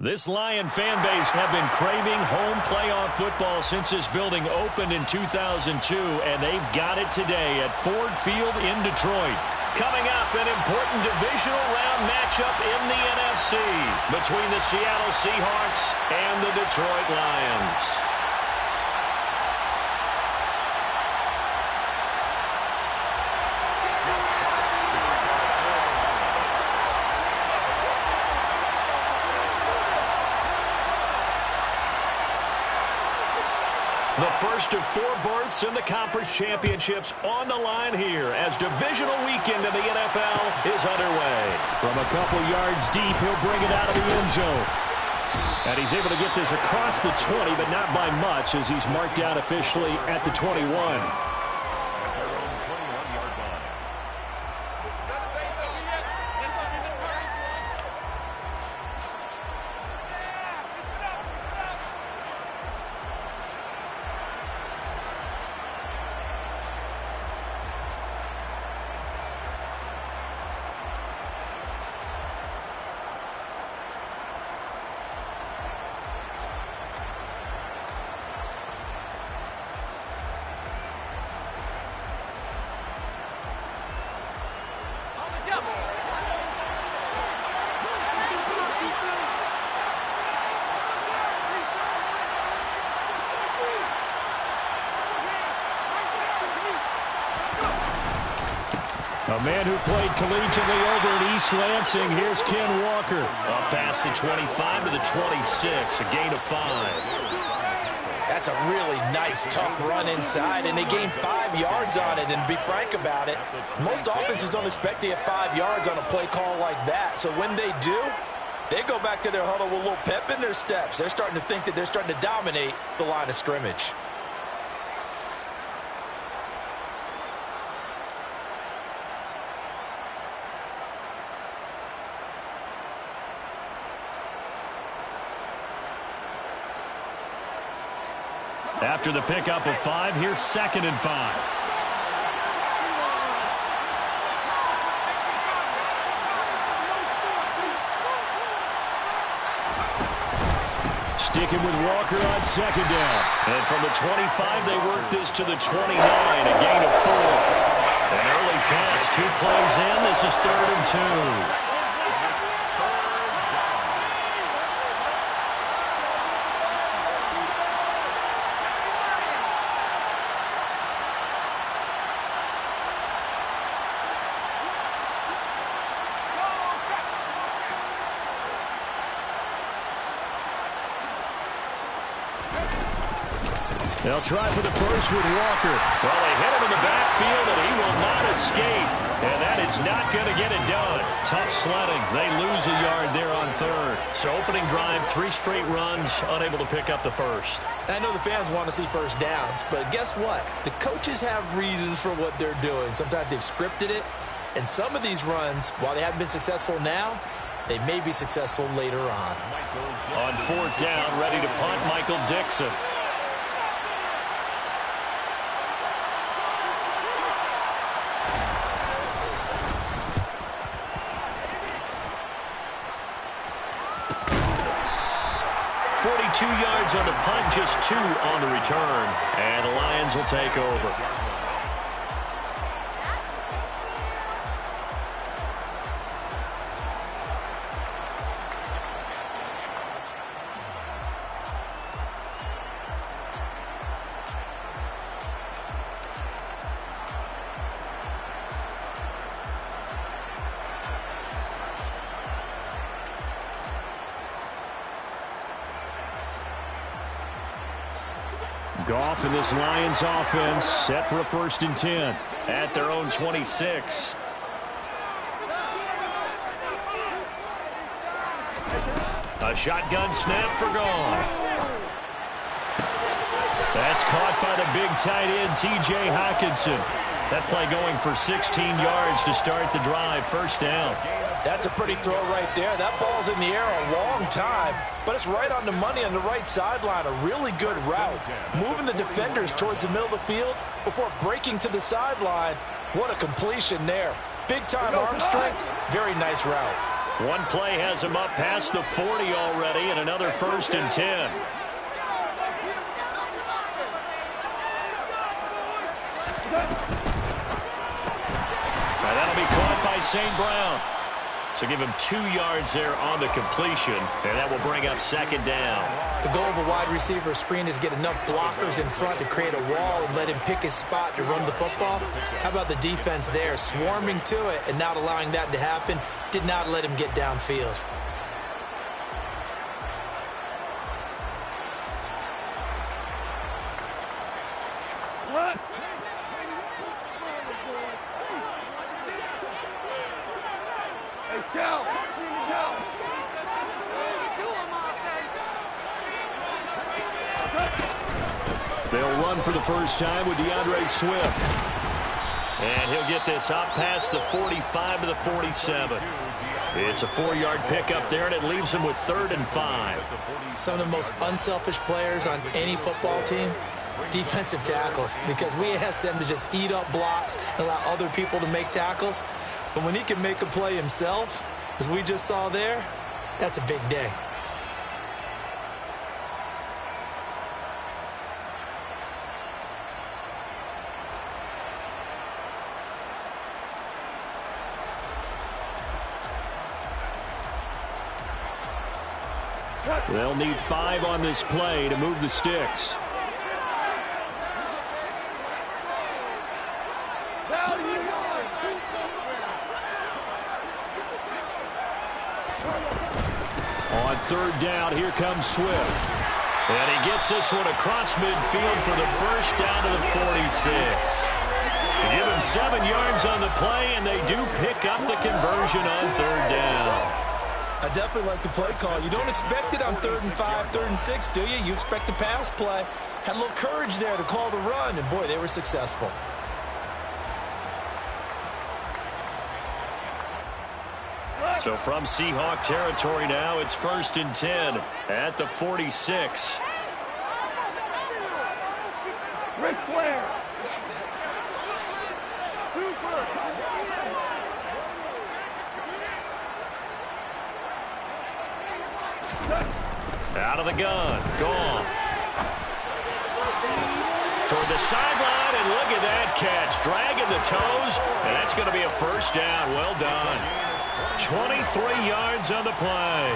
This Lion fan base have been craving home playoff football since this building opened in 2002, and they've got it today at Ford Field in Detroit. Coming up, an important divisional round matchup in the NFC between the Seattle Seahawks and the Detroit Lions. The first of 4 berths in the conference championships on the line here as divisional weekend in the NFL is underway. From a couple yards deep, he'll bring it out of the end zone. And he's able to get this across the 20, but not by much as he's marked down officially at the 21. A man who played collegiately over at East Lansing, here's Ken Walker. Up past the 25 to the 26, a gain of 5. That's a really nice, tough run inside, and they gained 5 yards on it. And to be frank about it, most offenses don't expect to get 5 yards on a play call like that. So when they do, they go back to their huddle with a little pep in their steps. They're starting to think that they're starting to dominate the line of scrimmage. After the pickup of 5, here's 2nd and 5. Sticking with Walker on 2nd down. And from the 25, they work this to the 29, a gain of 4. An early test, 2 plays in. This is 3rd and 2. They'll try for the first with Walker. Well, they hit him in the backfield, and he will not escape. And that is not going to get it done. Tough sledding. They lose a yard there on 3rd. So opening drive, 3 straight runs, unable to pick up the first. I know the fans want to see first downs, but guess what? The coaches have reasons for what they're doing. Sometimes they've scripted it, and some of these runs, while they haven't been successful now, they may be successful later on. On 4th down, ready to punt, Michael Dixon. Yards on the punt, just 2 on the return. And the Lions will take over. Goff in this Lions offense set for a 1st and 10 at their own 26. A shotgun snap for Goff. That's caught by the big tight end, T.J. Hockenson. That play going for 16 yards to start the drive. 1st down. That's a pretty throw right there. That ball's in the air a long time, but it's right on the money on the right sideline. A really good route. Moving the defenders towards the middle of the field before breaking to the sideline. What a completion there. Big-time arm strength. Very nice route. One play has him up past the 40 already, and another 1st and 10. Now that'll be caught by St. Brown. So give him 2 yards there on the completion, and that will bring up 2nd down. The goal of a wide receiver screen is get enough blockers in front to create a wall and let him pick his spot to run the football. How about the defense there, swarming to it and not allowing that to happen? Did not let him get downfield. They'll run for the first time with DeAndre Swift. And he'll get this up past the 45 to the 47. It's a 4-yard pickup there, and it leaves him with 3rd and 5. Some of the most unselfish players on any football team, defensive tackles, because we ask them to just eat up blocks and allow other people to make tackles. But when he can make a play himself, as we just saw there, that's a big day. They'll need 5 on this play to move the sticks. On 3rd down, here comes Swift. And he gets this one across midfield for the first down to the 46. They give him 7 yards on the play, and they do pick up the conversion on 3rd down. I definitely like the play call. You don't expect it on 3rd and 5, 3rd and 6, do you? You expect a pass play. Had a little courage there to call the run, and boy, they were successful. So from Seahawk territory now, it's 1st and 10 at the 46. Ric Flair. Out of the gun. Gone. Toward the sideline, and look at that catch. Dragging the toes, and that's going to be a 1st down. Well done. 23 yards on the play.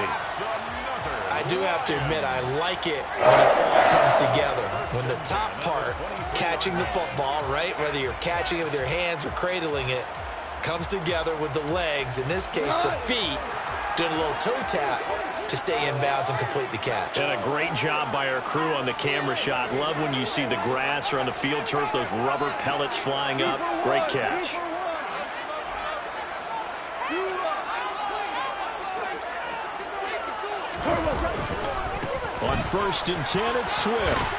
I do have to admit, I like it when it all comes together. When the top part, catching the football, right, whether you're catching it with your hands or cradling it, comes together with the legs, in this case the feet, doing a little toe tap to stay in bounds and complete the catch. And a great job by our crew on the camera shot. Love when you see the grass or on the field turf, those rubber pellets flying up. Great catch. On 1st and 10, it's Swift.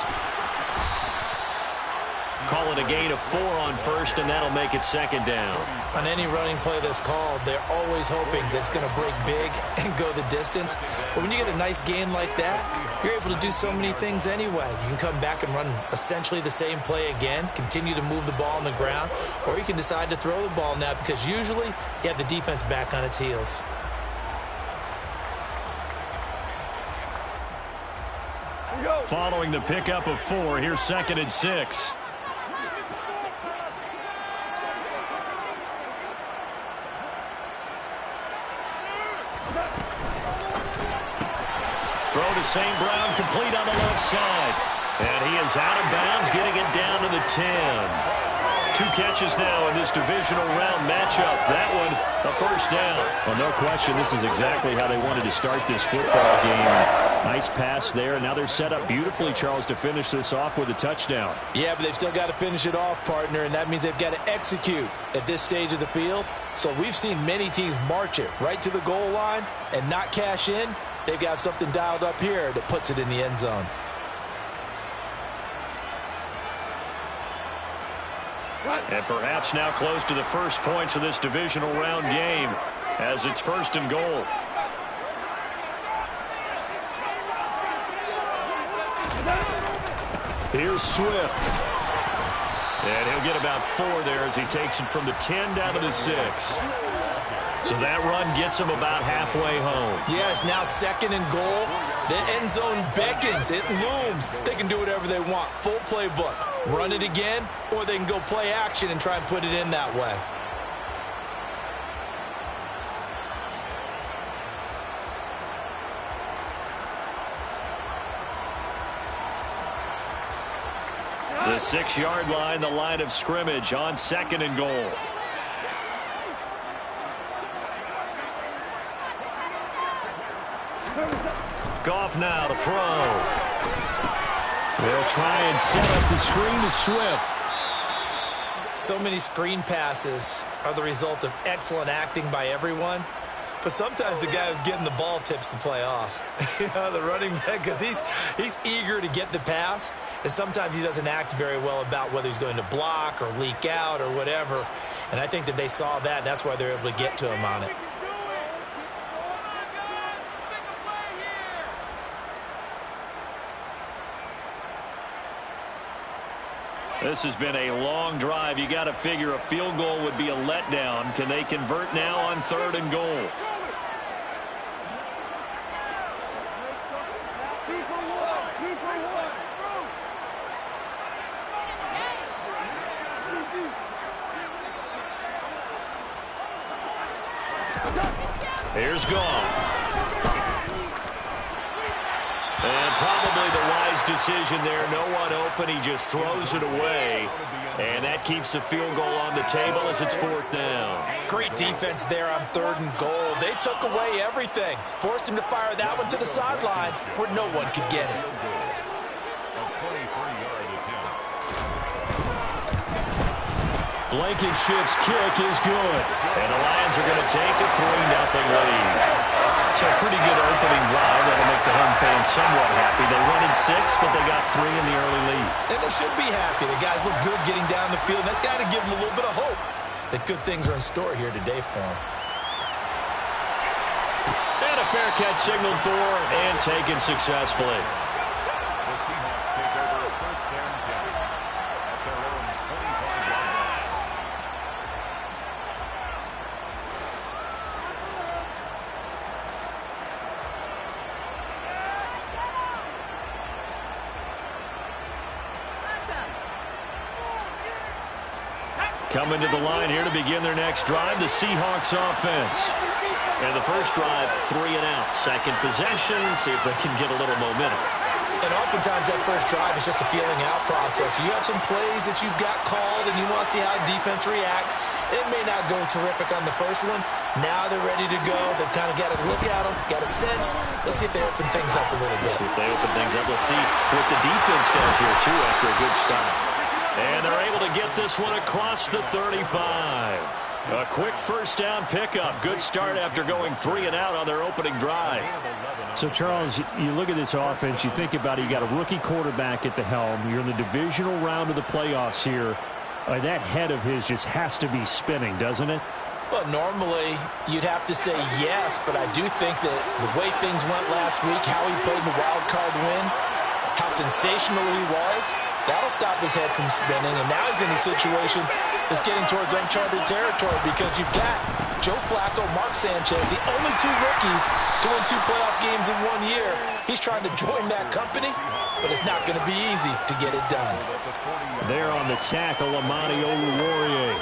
Call it a gain of 4 on 1st, and that'll make it 2nd down. On any running play that's called, they're always hoping that it's going to break big and go the distance. But when you get a nice gain like that, you're able to do so many things anyway. You can come back and run essentially the same play again, continue to move the ball on the ground, or you can decide to throw the ball now because usually you have the defense back on its heels. Following the pickup of 4, here's 2nd and 6. Throw to St. Brown, complete on the left side. And he is out of bounds, getting it down to the 10. 2 catches now in this divisional round matchup. That one, a 1st down. Well, no question, this is exactly how they wanted to start this football game. Nice pass there. Now they're set up beautifully, Charles, to finish this off with a touchdown. Yeah, but they've still got to finish it off, partner, and that means they've got to execute at this stage of the field. So we've seen many teams march it right to the goal line and not cash in. They've got something dialed up here that puts it in the end zone. And perhaps now close to the first points of this divisional round game as it's 1st and goal. Here's Swift. And he'll get about 4 there as he takes it from the 10 down to the 6. So that run gets him about halfway home. Yeah, it's now 2nd and goal. The end zone beckons. It looms. They can do whatever they want. Full playbook. Run it again, or they can go play action and try and put it in that way. The 6-yard line, the line of scrimmage on 2nd and goal. Goff now to throw. They'll try and set up the screen to Swift. So many screen passes are the result of excellent acting by everyone. But sometimes the guy who's getting the ball tips the play off. The running back, because he's eager to get the pass, and sometimes he doesn't act very well about whether he's going to block or leak out or whatever. And I think that they saw that, and that's why they're able to get to him on it. This has been a long drive. You got to figure a field goal would be a letdown. Can they convert now on 3rd and goal? Here's Goff. And probably the wise decision there. No one open. He just throws it away. And that keeps the field goal on the table as it's 4th down. Great defense there on 3rd and goal. They took away everything. Forced him to fire that one to the sideline where no one could get it. Blankenship's kick is good. And the Lions are going to take a 3-0 lead. So a pretty good opening drive. That'll make the home fans somewhat happy. They won in 6, but they got 3 in the early lead. And they should be happy. The guys look good getting down the field. That's got to give them a little bit of hope that good things are in store here today for them. And a fair catch signaled for and taken successfully. The Seahawks take over a 1st down jump at their own 25-yard line. Coming to the line here to begin their next drive, the Seahawks offense. And the first drive, 3 and out. Second possession, see if they can get a little momentum. And oftentimes that first drive is just a feeling out process. You have some plays that you've got called and you want to see how defense reacts. It may not go terrific on the first one. Now they're ready to go. They've kind of got to look at them, got a sense. Let's see if they open things up a little bit. See if they open things up. Let's see what the defense does here, too, after a good start. And they're able to get this one across the 35. A quick first down pickup. Good start after going 3 and out on their opening drive. So, Charles, you look at this offense, you think about it, you got a rookie quarterback at the helm. You're in the divisional round of the playoffs here. That head of his just has to be spinning, doesn't it? Well, normally you'd have to say yes, but I do think that the way things went last week, how he played the wild card win, how sensational he was, that'll stop his head from spinning. And now he's in a situation that's getting towards uncharted territory because you've got Joe Flacco, Mark Sanchez, the only 2 rookies to win 2 playoff games in 1 year. He's trying to join that company, but it's not going to be easy to get it done. There on the tackle, Amani Oluwarie.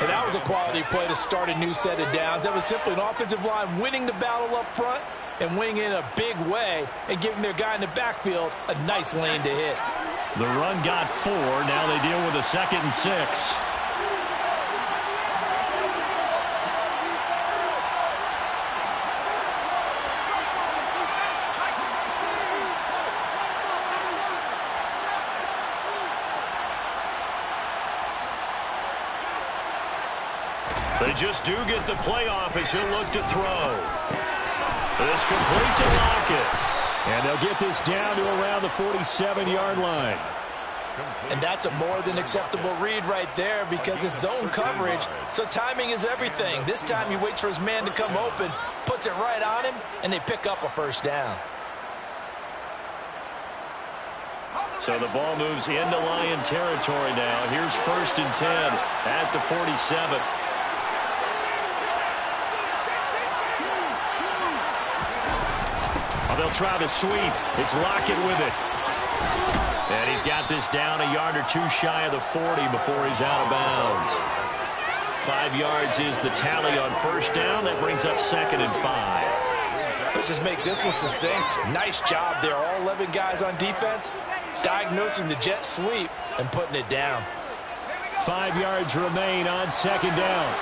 And that was a quality play to start a new set of downs. That was simply an offensive line winning the battle up front and winning in a big way and giving their guy in the backfield a nice lane to hit. The run got 4. Now they deal with a 2nd and 6. They just do get the play off as he'll look to throw. This complete to Lockett. And they'll get this down to around the 47-yard line. And that's a more than acceptable read right there because it's zone coverage, so timing is everything. This time he waits for his man to come open, puts it right on him, and they pick up a first down. So the ball moves into Lion territory now. Here's 1st and 10 at the 47. they'll try the sweep. It's Lockett with it. And he's got this down a yard or two shy of the 40 before he's out of bounds. 5 yards is the tally on first down. That brings up 2nd and 5. Let's just make this one succinct. Nice job there. All 11 guys on defense diagnosing the jet sweep and putting it down. 5 yards remain on 2nd down.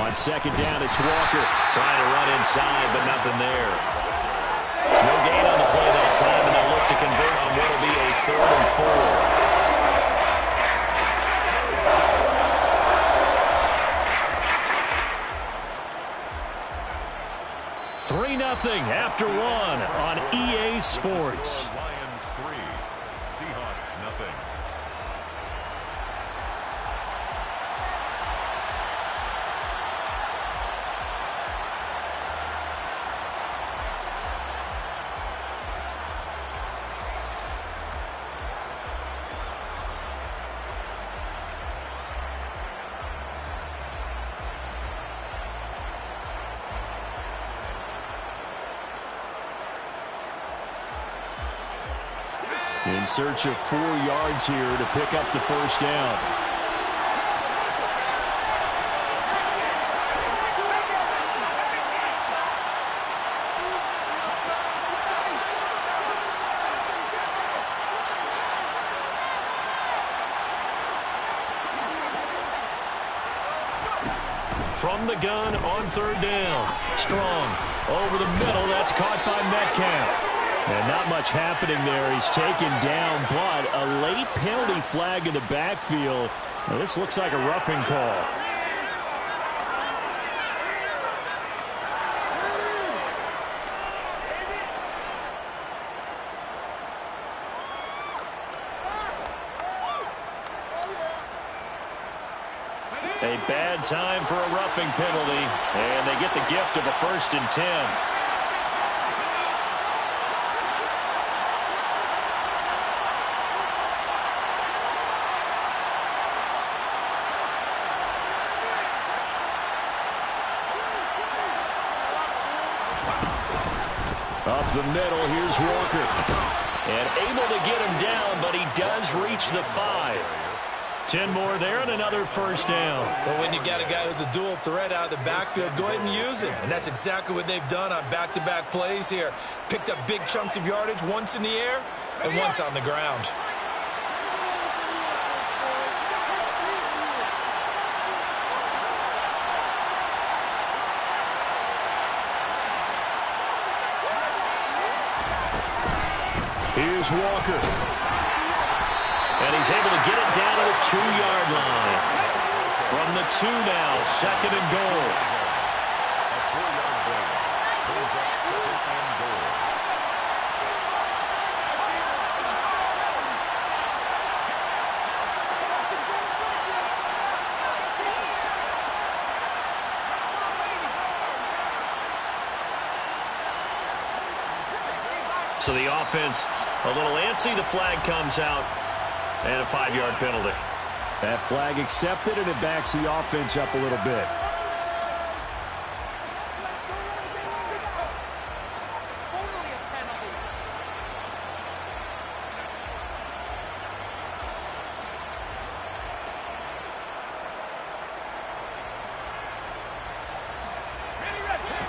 On 2nd down, it's Walker. Trying to run inside, but nothing there. No gain on the play that time, and they'll look to convert on what will be a 3rd and 4. 3-0 after 1 on EA Sports. Lions 3, Seahawks 0. In search of 4 yards here to pick up the first down. From the gun on 3rd down. Strong over the middle. That's caught by Metcalf. And not much happening there. He's taken down, but a late penalty flag in the backfield. Now, this looks like a roughing call. A bad time for a roughing penalty, and they get the gift of a 1st and 10. Up the middle, here's Walker. And able to get him down, but he does reach the 5. 10 more there and another 1st down. Well, when you got a guy who's a dual threat out of the backfield, go ahead and use him. And that's exactly what they've done on back-to-back plays here. Picked up big chunks of yardage, once in the air and once on the ground. Here's Walker. And he's able to get it down to the 2-yard line. From the 2 now, 2nd and goal. A 4-yard gain brings up 2nd and goal. So the offense a little antsy. The flag comes out, and a 5-yard penalty. That flag accepted, and it backs the offense up a little bit.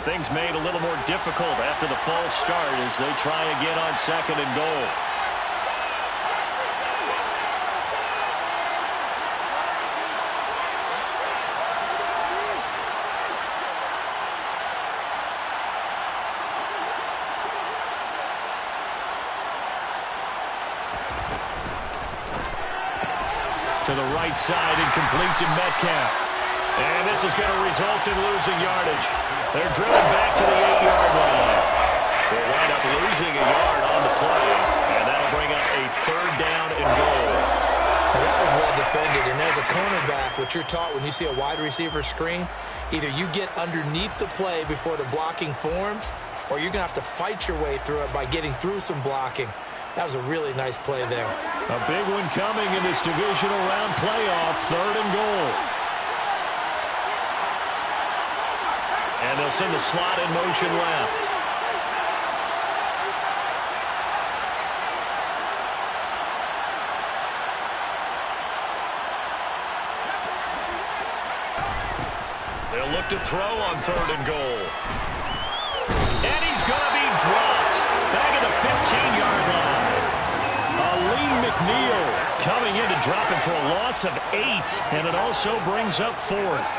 Things made a little more difficult after the false start as they try again on 2nd and goal. To the right side, incomplete to Metcalf. And this is going to result in losing yardage. They're driven back to the 8-yard line. They'll wind up losing a yard on the play, and that'll bring up a 3rd down and goal. And that was well defended, and as a cornerback, what you're taught when you see a wide receiver screen, either you get underneath the play before the blocking forms, or you're going to have to fight your way through it by getting through some blocking. That was a really nice play there. A big one coming in this divisional round playoff, 3rd and goal. And they'll send the slot in motion left. They'll look to throw on 3rd and goal. And he's going to be dropped. Back at the 15-yard line. McNeil coming in to drop it for a loss of 8, and it also brings up 4th.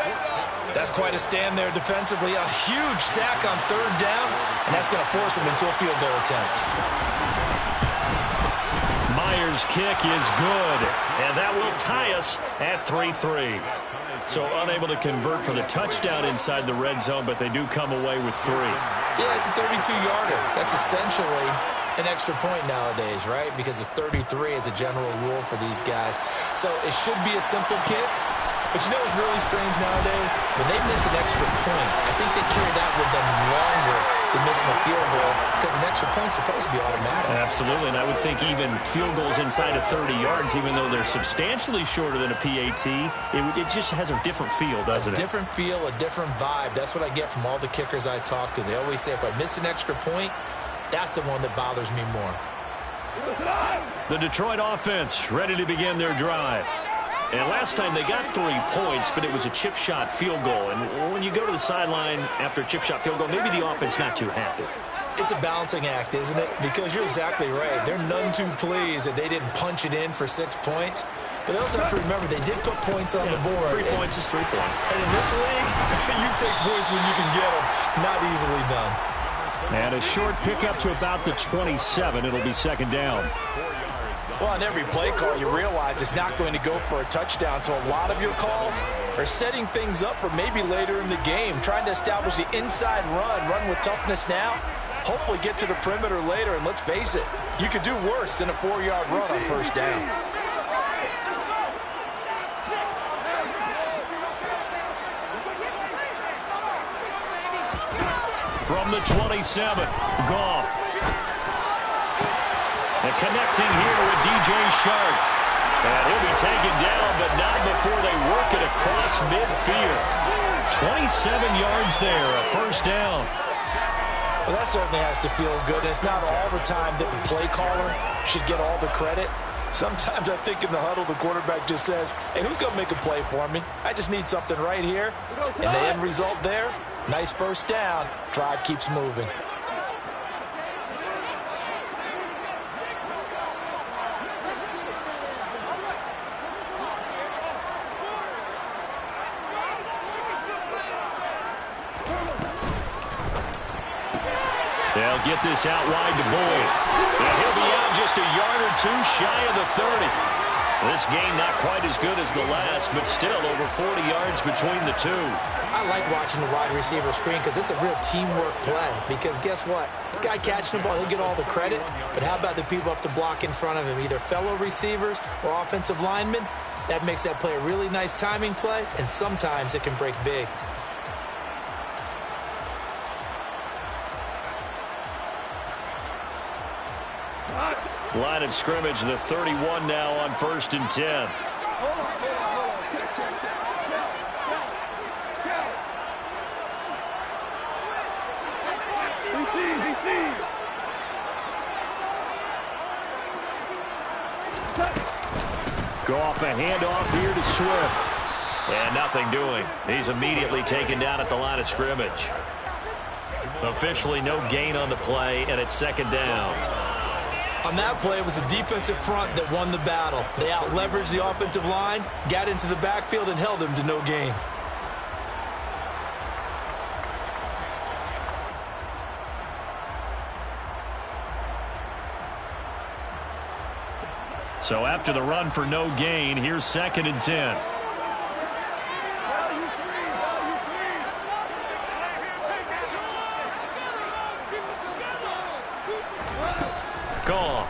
That's quite a stand there defensively. A huge sack on 3rd down, and that's going to force him into a field goal attempt. Myers' kick is good, and that will tie us at 3-3. So unable to convert for the touchdown inside the red zone, but they do come away with 3. Yeah, it's a 32-yarder. That's essentially an extra point nowadays, right? Because it's 33 as a general rule for these guys. So it should be a simple kick. But you know what's really strange nowadays? When they miss an extra point, I think they carry that with them longer than missing a field goal because an extra point's supposed to be automatic. Absolutely, and I would think even field goals inside of 30 yards, even though they're substantially shorter than a PAT, it just has a different feel, doesn't it? A different feel, a different vibe. That's what I get from all the kickers I talk to. They always say if I miss an extra point, that's the one that bothers me more. The Detroit offense ready to begin their drive. And last time they got 3 points, but it was a chip shot field goal. And when you go to the sideline after a chip shot field goal, maybe the offense not too happy. It's a balancing act, isn't it? Because you're exactly right. They're none too pleased that they didn't punch it in for 6 points. But they also have to remember they did put points on the board. 3 points is 3 points. And in this league, you take points when you can get them. Not easily done. And a short pickup to about the 27. It'll be 2nd down. Well, on every play call, you realize it's not going to go for a touchdown. So a lot of your calls are setting things up for maybe later in the game, trying to establish the inside run with toughness now, hopefully get to the perimeter later. And let's face it, you could do worse than a 4-yard run on 1st down. From the 27, Goff. And connecting here with DJ Shark. And he'll be taken down, but not before they work it across midfield. 27 yards there, a 1st down. Well, that certainly has to feel good. It's not all the time that the play caller should get all the credit. Sometimes I think in the huddle, the quarterback just says, hey, who's going to make a play for me? I just need something right here. And the end result there, nice 1st down. Drive keeps moving. They'll get this out wide to Boyd. And he'll be out just a yard or 2 shy of the 30. This game not quite as good as the last, but still over 40 yards between the two. I like watching the wide receiver screen because it's a real teamwork play. Because guess what? The guy catching the ball, he'll get all the credit. But how about the people up to block in front of him, either fellow receivers or offensive linemen? That makes that play a really nice timing play, and sometimes it can break big. Line of scrimmage, the 31 now on 1st and 10. Go off a handoff here to Swift. And nothing doing. He's immediately taken down at the line of scrimmage. Officially no gain on the play, and it's 2nd down. On that play, it was the defensive front that won the battle. They out-leveraged the offensive line, got into the backfield, and held him to no gain. So after the run for no gain, here's 2nd and 10. Gone.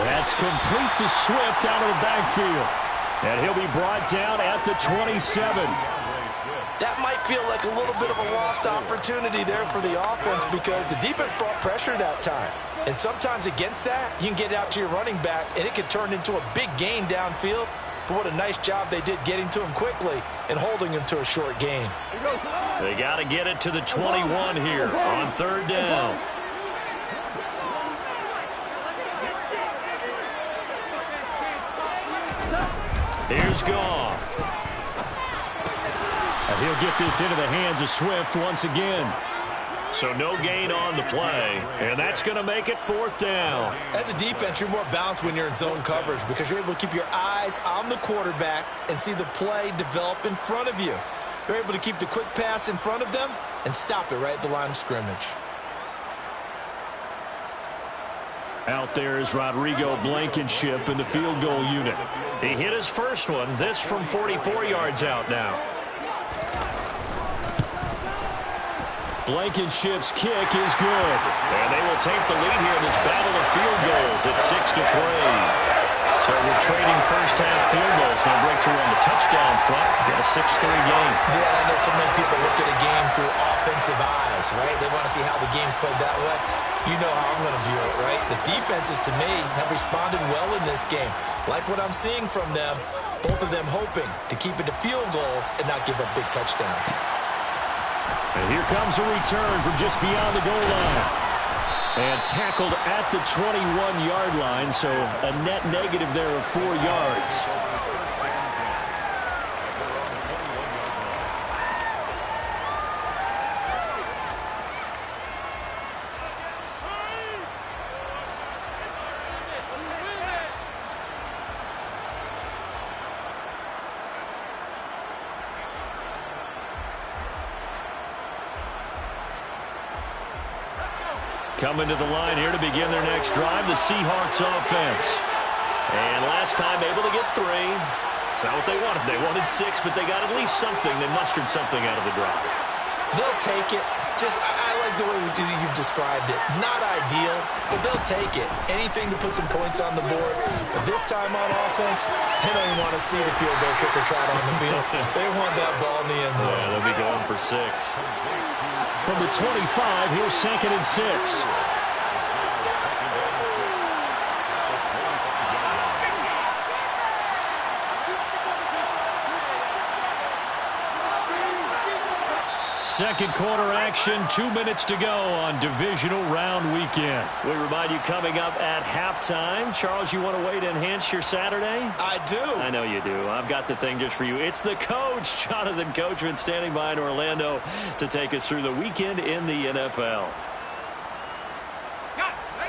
That's complete to Swift out of the backfield. And he'll be brought down at the 27. That might feel like a little bit of a lost opportunity there for the offense because the defense brought pressure that time. And sometimes against that, you can get it out to your running back, and it can turn into a big gain downfield. But what a nice job they did getting to him quickly and holding him to a short gain. They got to get it to the 21 here on third down. Here's Goff. And he'll get this into the hands of Swift once again. So no gain on the play, and that's going to make it fourth down. As a defense, you're more balanced when you're in zone coverage because you're able to keep your eyes on the quarterback and see the play develop in front of you. You're able to keep the quick pass in front of them and stop it right at the line of scrimmage. Out there is Rodrigo Blankenship in the field goal unit. He hit his first one, this from 44 yards out now. Blankenship's kick is good. And they will take the lead here in this battle of field goals at 6-3. So we're trading first half field goals. No breakthrough on the touchdown front. Got a 6-3 game. Yeah, I know so many people look at a game through offensive eyes, right? They want to see how the game's played that way. You know how I'm going to view it, right? The defenses, to me, have responded well in this game. Like what I'm seeing from them, both of them hoping to keep it to field goals and not give up big touchdowns. And here comes a return from just beyond the goal line. And tackled at the 21-yard line, so a net negative there of 4 yards. Coming to the line here to begin their next drive, the Seahawks offense. And last time able to get 3. That's not what they wanted. They wanted 6, but they got at least something. They mustered something out of the drive. They'll take it. I like the way you've described it. Not ideal, but they'll take it. Anything to put some points on the board. But this time on offense, they don't even want to see the field goal kicker trot on the field. They want that ball in the end zone. Yeah, they'll be going for 6. From the 25, here's 2nd and 6. Second quarter action, 2 minutes to go on divisional round weekend. We remind you coming up at halftime. Charles, you want a way to enhance your Saturday? I do. I know you do. I've got the thing just for you. It's the coach, Jonathan Coachman, standing by in Orlando to take us through the weekend in the NFL.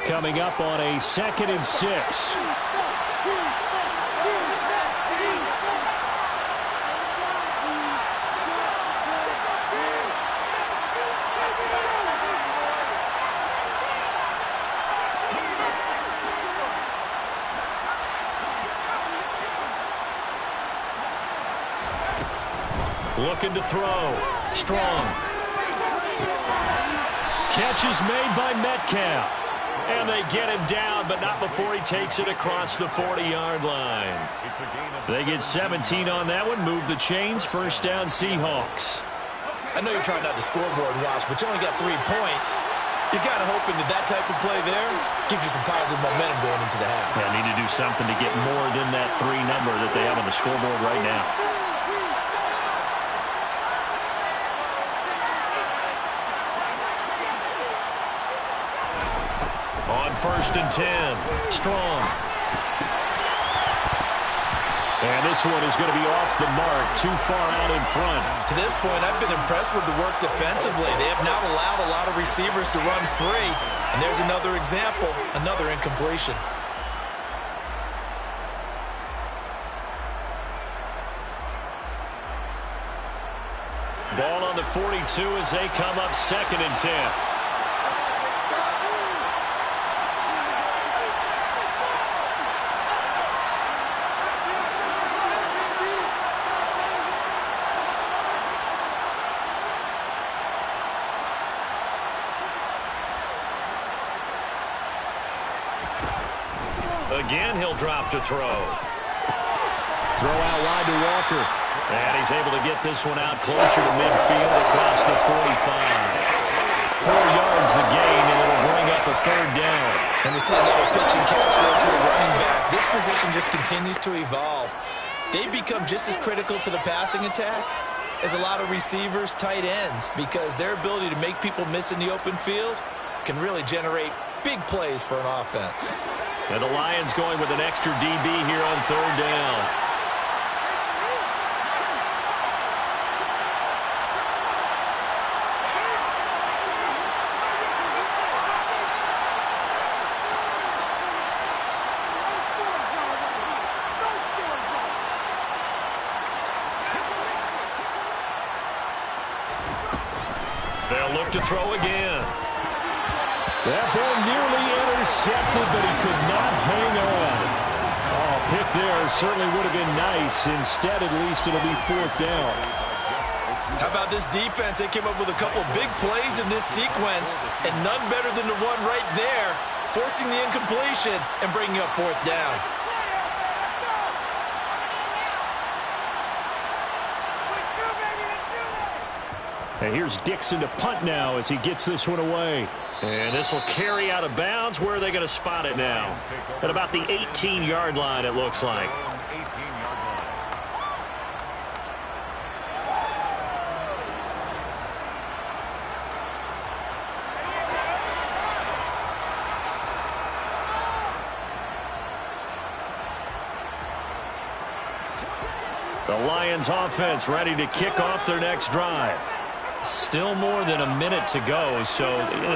Coming up on a 2nd and 6. Looking to throw. Strong. Catch is made by Metcalf. And they get him down, but not before he takes it across the 40-yard line. They get 17 on that one. Move the chains. First down, Seahawks. I know you're trying not to scoreboard watch, but you only got 3 points. You're kind of hoping that type of play there gives you some positive momentum going into the half. Yeah, need to do something to get more than that 3 number that they have on the scoreboard right now. On 1st and 10, Strong. And this one is going to be off the mark, too far out in front. To this point, I've been impressed with the work defensively. They have not allowed a lot of receivers to run free. And there's another example, another incompletion. Ball on the 42 as they come up 2nd and 10. Again, he'll drop to throw. Throw out wide to Walker. And he's able to get this one out closer to midfield across the 45. 4 yards the gain, and it'll bring up a 3rd down. see another pitch and catch there to the running back. This position just continues to evolve. They've become just as critical to the passing attack as a lot of receivers, tight ends, because their ability to make people miss in the open field can really generate big plays for an offense. And the Lions going with an extra DB here on third down. They'll look to throw again. That ball nearly intercepted, but he could not hang on. Oh, pick there certainly would have been nice. Instead, at least, it'll be fourth down. How about this defense? They came up with a couple big plays in this sequence, and none better than the one right there, forcing the incompletion and bringing up fourth down. And here's Dixon to punt now as he gets this one away. And this will carry out of bounds. Where are they going to spot it now? At about the 18-yard line, it looks like. 18-yard line. The Lions offense ready to kick off their next drive. Still more than a minute to go, so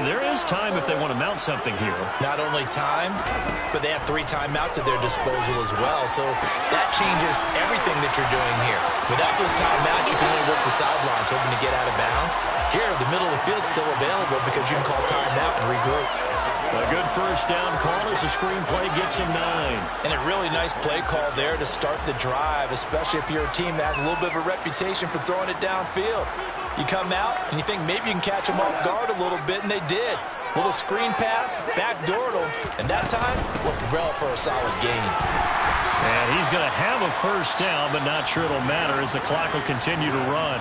there is time if they want to mount something here. Not only time, but they have 3 timeouts at their disposal as well, so that changes everything that you're doing here. Without those timeouts, you can only work the sidelines, hoping to get out of bounds. Here, the middle of the field's still available because you can call timeout and regroup. A good first down call as the screenplay gets him 9. And a really nice play call there to start the drive, especially if you're a team that has a little bit of a reputation for throwing it downfield. You come out and you think maybe you can catch them off guard a little bit, and they did. Little screen pass, backdoored them, and that time worked well for a solid gain. And he's going to have a first down, but not sure it'll matter as the clock will continue to run.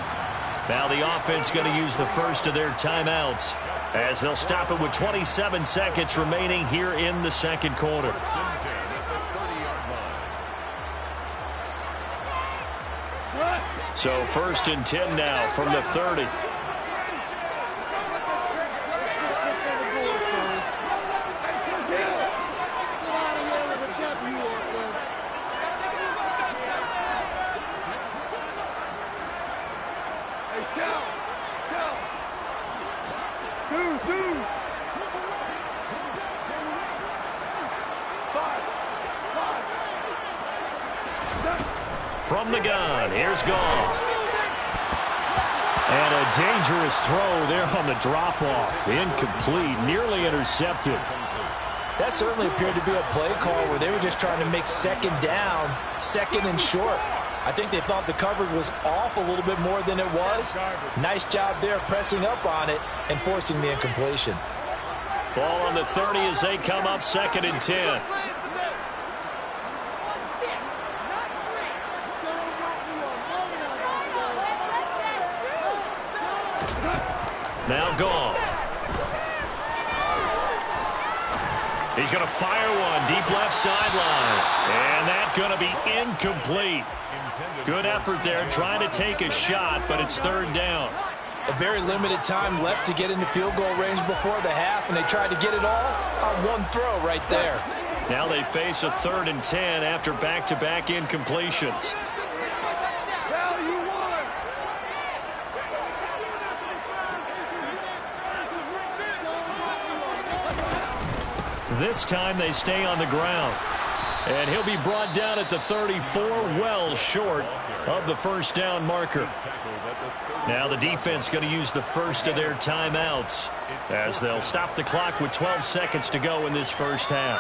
Now the offense going to use the first of their timeouts as they'll stop it with 27 seconds remaining here in the second quarter. So first and 10 now from the 30. From the gun, here's Goff. And a dangerous throw there on the drop-off. Incomplete, nearly intercepted. That certainly appeared to be a play call where they were just trying to make second down, second and short. I think they thought the coverage was off a little bit more than it was. Nice job there pressing up on it and forcing the incompletion. Ball on the 30 as they come up second and 10. Now Goff. He's going to fire one deep left sideline. And that's going to be incomplete. Good effort there trying to take a shot, but it's third down. A very limited time left to get into field goal range before the half, and they tried to get it all on one throw right there. Now they face a third and 10 after back-to-back incompletions. This time they stay on the ground. And he'll be brought down at the 34, well short of the first down marker. Now the defense going to use the first of their timeouts as they'll stop the clock with 12 seconds to go in this first half.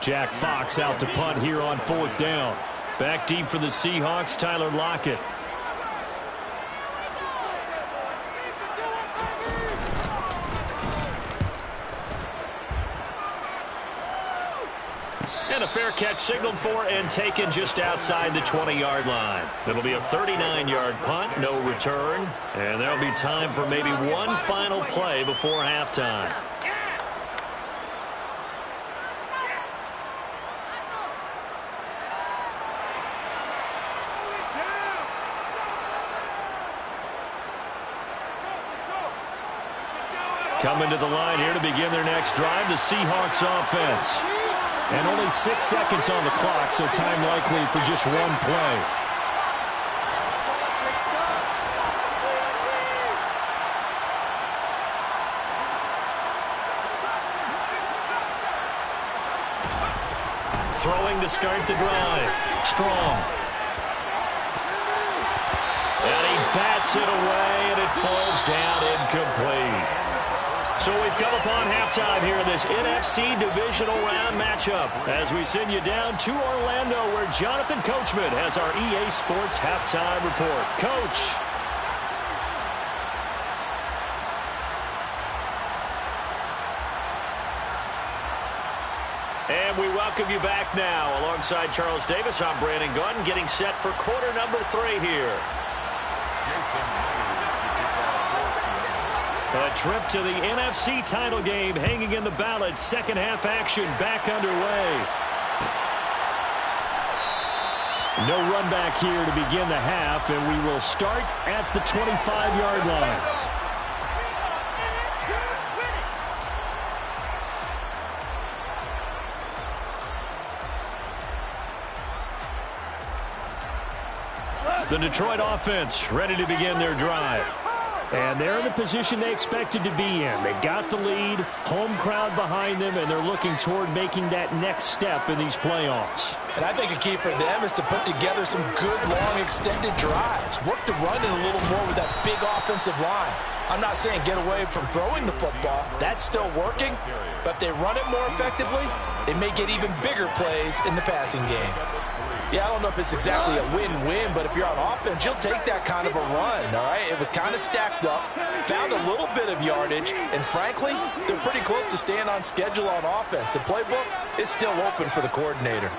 Jack Fox out to punt here on fourth down. Back deep for the Seahawks, Tyler Lockett. And And a fair catch signaled for and taken just outside the 20-yard line. It'll be a 39-yard punt, no return. And there'll be time for maybe one final play before halftime. Coming to the line here to begin their next drive, the Seahawks offense. And only 6 seconds on the clock, so time likely for just one play. Throwing to start the drive. Strong. And he bats it away, and it falls down incomplete. So we've come upon halftime here in this NFC Divisional Round matchup as we send you down to Orlando where Jonathan Coachman has our EA Sports Halftime Report. Coach. And we welcome you back now. Alongside Charles Davis, I'm Brandon Gunn getting set for quarter number 3 here. A trip to the NFC title game hanging in the balance. Second half action back underway. No run back here to begin the half, and we will start at the 25-yard line. The Detroit offense ready to begin their drive. And they're in the position they expected to be in. They've got the lead, home crowd behind them, and they're looking toward making that next step in these playoffs. And I think a key for them is to put together some good, long, extended drives. Work the run in a little more with that big offensive line. I'm not saying get away from throwing the football. That's still working. But if they run it more effectively, they may get even bigger plays in the passing game. Yeah, I don't know if it's exactly a win-win, but if you're on offense, you'll take that kind of a run, all right? It was kind of stacked up, found a little bit of yardage, and frankly, they're pretty close to staying on schedule on offense. The playbook is still open for the coordinator.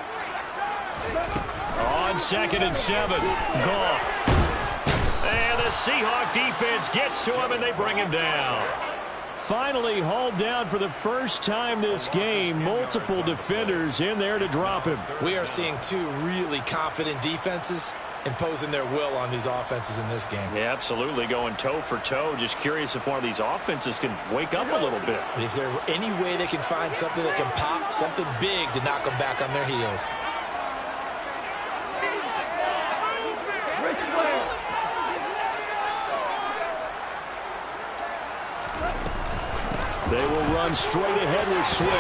On 2nd and 7, Goff. And the Seahawk defense gets to him, and they bring him down. Finally hauled down for the first time this game. Multiple defenders in there to drop him. We are seeing two really confident defenses imposing their will on these offenses in this game. Yeah, absolutely, going toe for toe. Just curious if one of these offenses can wake up a little bit. Is there any way they can find something that can pop, something big to knock them back on their heels? They will run straight ahead with Swift.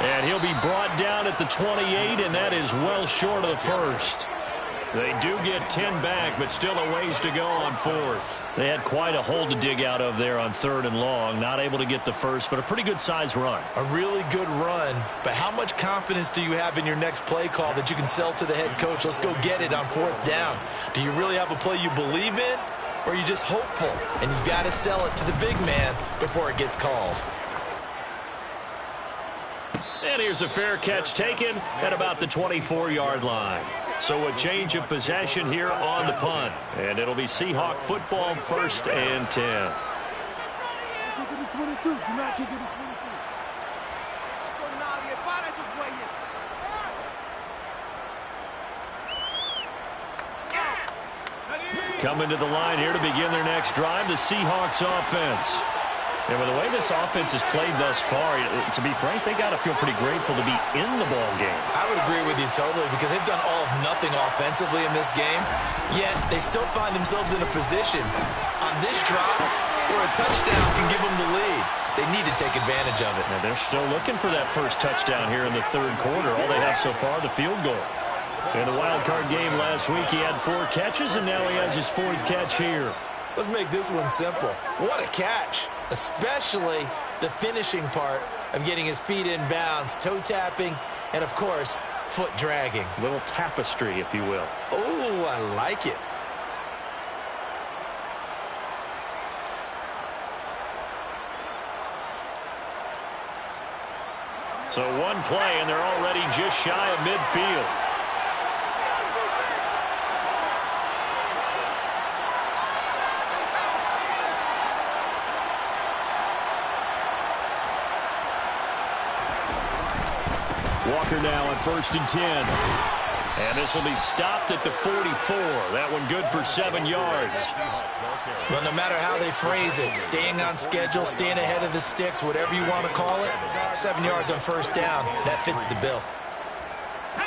And he'll be brought down at the 28, and that is well short of the first. They do get 10 back, but still a ways to go on 4th. They had quite a hole to dig out of there on 3rd and long. Not able to get the first, but a pretty good-sized run. A really good run, but how much confidence do you have in your next play call that you can sell to the head coach? Let's go get it on 4th down. Do you really have a play you believe in? Or are you just hopeful, and you got to sell it to the big man before it gets called? And here's a fair catch taken at about the 24-yard line. So a change of possession here on the punt. And it'll be Seahawk football, 1st and 10. Kick it to 22. Do not kick it to 22. Coming to the line here to begin their next drive, the Seahawks offense. And with the way this offense has played thus far, to be frank, they got to feel pretty grateful to be in the ball game. I would agree with you totally because they've done all of nothing offensively in this game, yet they still find themselves in a position on this drive where a touchdown can give them the lead. They need to take advantage of it. And they're still looking for that first touchdown here in the 3rd quarter. All they have so far, the field goal. In the wild card game last week, he had 4 catches, and now he has his 4th catch here. Let's make this one simple. What a catch, especially the finishing part of getting his feet in bounds, toe tapping, and, of course, foot dragging. Little tapestry, if you will. Oh, I like it. So one play, and they're already just shy of midfield. Walker now on 1st and 10. And this will be stopped at the 44. That one good for 7 yards. Well, no matter how they phrase it, staying on schedule, staying ahead of the sticks, whatever you want to call it, 7 yards on 1st down, that fits the bill.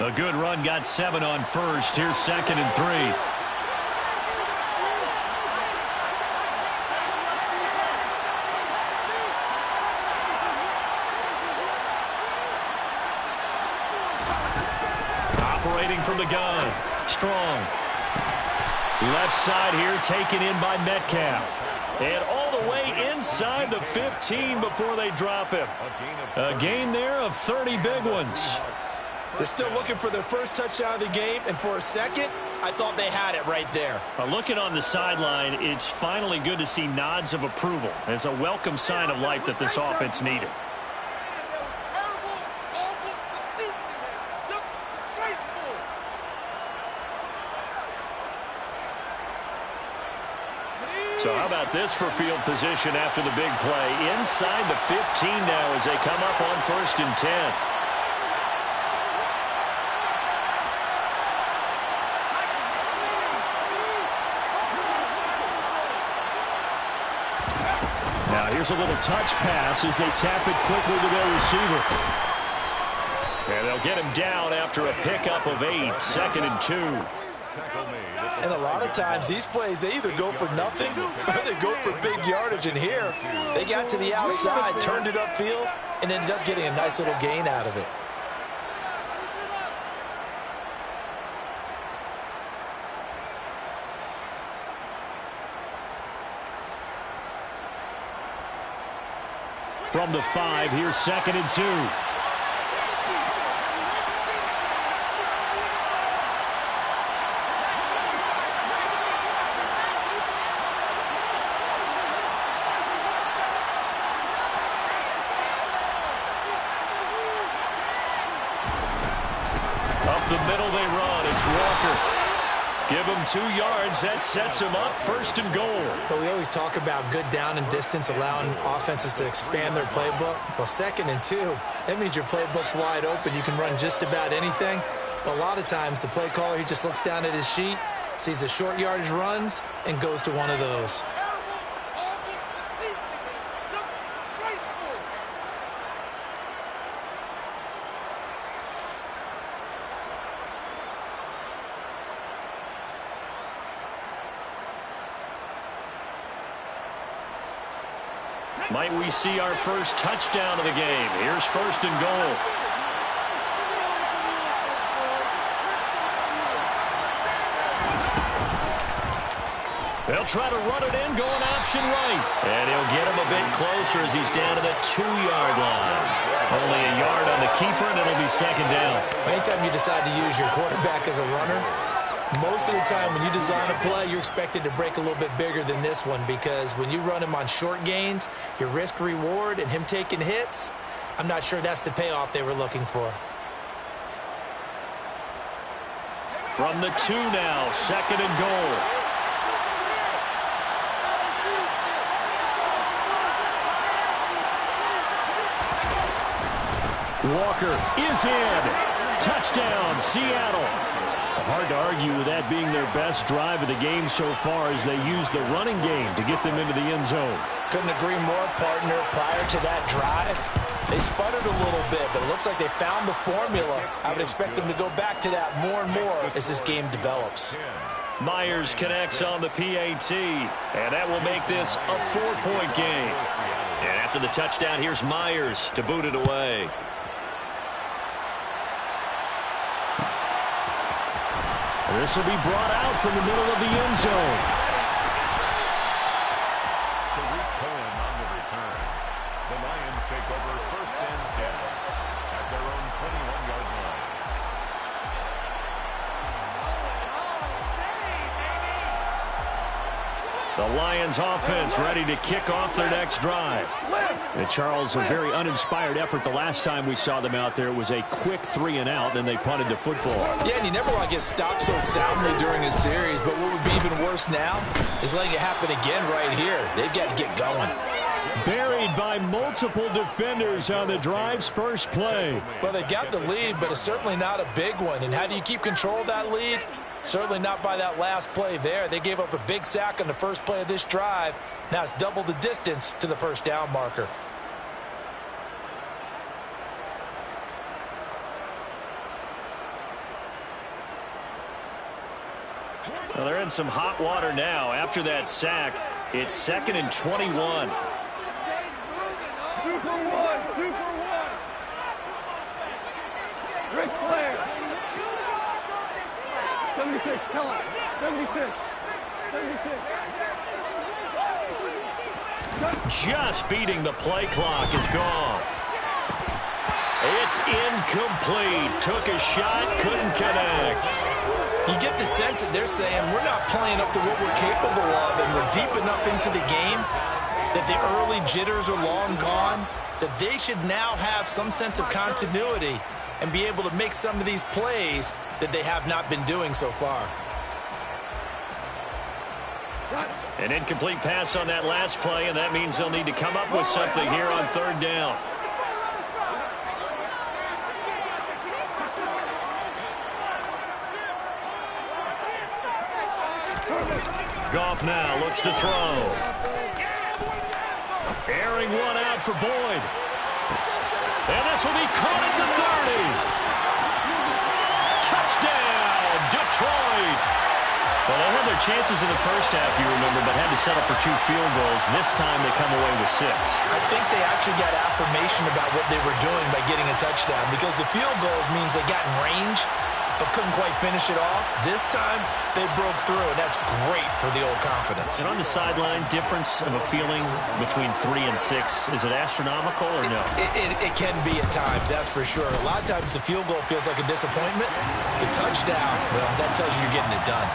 A good run got 7 on 1st. Here's 2nd and 3. Operating from the gun. Strong. Left side here taken in by Metcalf. And all the way inside the 15 before they drop him. A gain there of 30 big ones. They're still looking for their first touchdown of the game, and for a second, I thought they had it right there. Looking on the sideline, it's finally good to see nods of approval. It's a welcome sign of life that this offense needed. So how about this for field position after the big play? Inside the 15 now as they come up on 1st and 10. Now here's a little touch pass as they tap it quickly to their receiver. And they'll get him down after a pickup of 8, 2nd and 2. And a lot of times, these plays, they either go for nothing or they go for big yardage. And here, they got to the outside, turned it upfield, and ended up getting a nice little gain out of it. From the 5, here's 2nd and 2. Up the middle they run. It's Walker. Give him 2 yards. That sets him up 1st and goal. But we always talk about good down and distance, allowing offenses to expand their playbook. Well, 2nd and 2, that means your playbook's wide open. You can run just about anything. But a lot of times, the play caller, he just looks down at his sheet, sees the short yardage runs, and goes to one of those. Might we see our first touchdown of the game? Here's 1st and goal. They'll try to run it in, going option right. And he'll get him a bit closer as he's down to the 2-yard line. Only a yard on the keeper, and it'll be 2nd down. Anytime you decide to use your quarterback as a runner, most of the time when you design a play, you're expected to break a little bit bigger than this one, because when you run him on short gains, your risk-reward and him taking hits, I'm not sure that's the payoff they were looking for. From the 2 now, 2nd and goal. Walker is in. Touchdown, Seattle. Hard to argue with that being their best drive of the game so far as they use the running game to get them into the end zone. Couldn't agree more, partner. Prior to that drive, they sputtered a little bit, but it looks like they found the formula. I would expect them to go back to that more and more as this game develops. Myers connects on the PAT, and that will make this a 4-point game. And after the touchdown, here's Myers to boot it away. This will be brought out from the middle of the end zone. Tariq Cohen on the return. The Lions take over 1st and 10 at their own 21-yard line. The Lions offense ready to kick off their next drive. And Charles, a very uninspired effort the last time we saw them out there. It was a quick 3-and-out, then they punted the football. Yeah, and you never want to get stopped so soundly during a series, but what would be even worse now is letting it happen again right here. They've got to get going. Buried by multiple defenders on the drive's first play. Well, they got the lead, but it's certainly not a big one. And how do you keep control of that lead? Certainly not by that last play there. They gave up a big sack on the first play of this drive. Now it's double the distance to the first down marker. Well, they're in some hot water now. After that sack, it's 2nd and 21. Super one. Ric Flair. 76, tell us. 76. Just beating the play clock is gone. It's incomplete. Took a shot, couldn't connect. You get the sense that they're saying we're not playing up to what we're capable of, and we're deep enough into the game that the early jitters are long gone, that they should now have some sense of continuity and be able to make some of these plays that they have not been doing so far. An incomplete pass on that last play, and that means they'll need to come up with something here on 3rd down. Goff now looks to throw. Airing one out for Boyd. And this will be caught at the 30. Touchdown, Detroit. Well, they had their chances in the first half, you remember, but had to settle for 2 field goals. This time they come away with 6. I think they actually got affirmation about what they were doing by getting a touchdown, because the field goals means they got in range but couldn't quite finish it off. This time, they broke through, and that's great for the old confidence. And on the sideline, difference of a feeling between 3 and 6, is it astronomical or no? It can be at times, that's for sure. A lot of times the field goal feels like a disappointment. The touchdown, well, that tells you you're getting it done.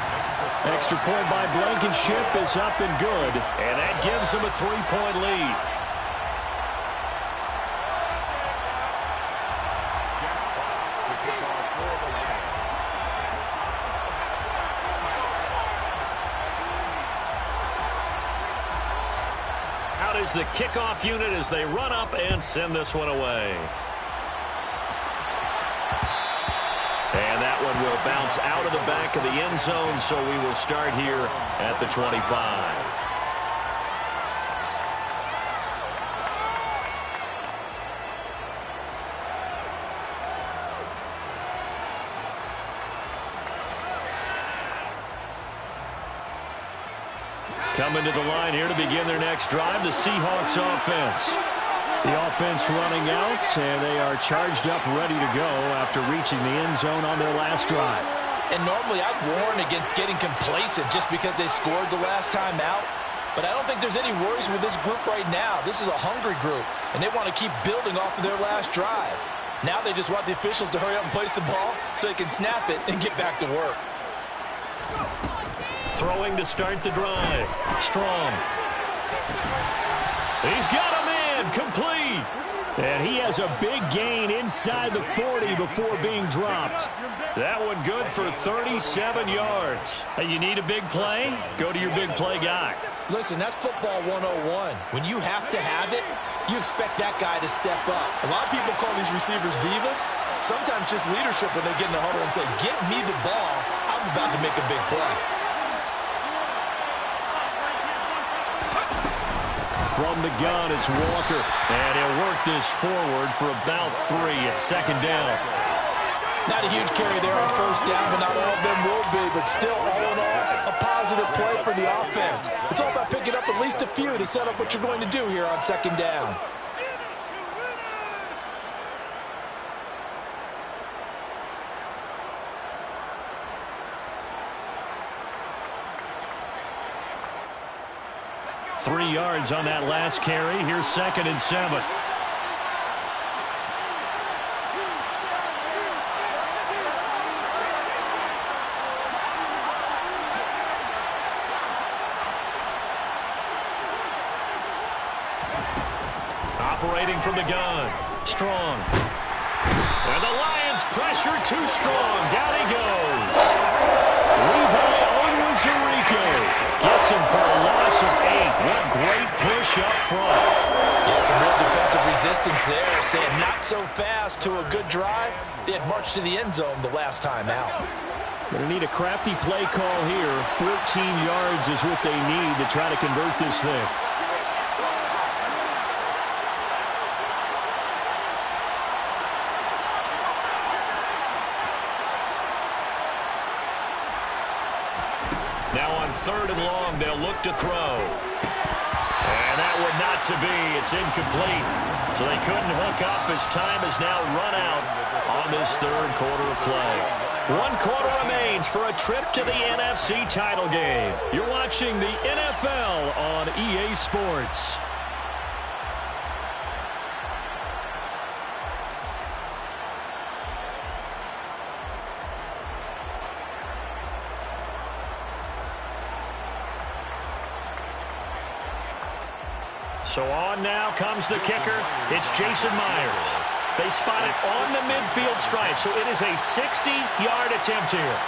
Extra point by Blankenship is up and good. And that gives them a 3-point lead. Out is the kickoff unit as they run up and send this one away. And that one will bounce out of the back of the end zone, so we will start here at the 25. Coming to the line here to begin their next drive, the Seahawks offense. The offense running out, and they are charged up, ready to go after reaching the end zone on their last drive. And normally I'd warn against getting complacent just because they scored the last time out. But I don't think there's any worries with this group right now. This is a hungry group, and they want to keep building off of their last drive. Now they just want the officials to hurry up and place the ball so they can snap it and get back to work. Throwing to start the drive. Strong. He's got a man. Complete. And he has a big gain inside the 40 before being dropped. That one good for 37 yards. Hey, you need a big play? Go to your big play guy. Listen, that's football 101. When you have to have it, you expect that guy to step up. A lot of people call these receivers divas. Sometimes just leadership when they get in the huddle and say, get me the ball. I'm about to make a big play. From the gun, it's Walker. And he'll work this forward for about 3 at 2nd down. Not a huge carry there on 1st down, but not all of them will be. But still, all in all, a positive play for the offense. It's all about picking up at least a few to set up what you're going to do here on 2nd down. Three yards on that last carry. Here's 2nd and 7. operating from the gun. Strong. And the Lions pressure too strong. Down he goes. Levi Onwuzurike gets him for a loss of 8. What great push up front. Yeah, some real defensive resistance there. Saying not so fast to a good drive. They had marched to the end zone the last time out. Going to need a crafty play call here. 14 yards is what they need to try to convert this thing. Now on 3rd and long, they'll look to throw. And that would not to be. It's incomplete. So they couldn't hook up as time has now run out on this 3rd quarter of play. 1 quarter remains for a trip to the NFC title game. You're watching the NFL on EA Sports. So on now comes the kicker. It's Jason Myers. They spot it on the midfield stripe, so it is a 60-yard attempt here.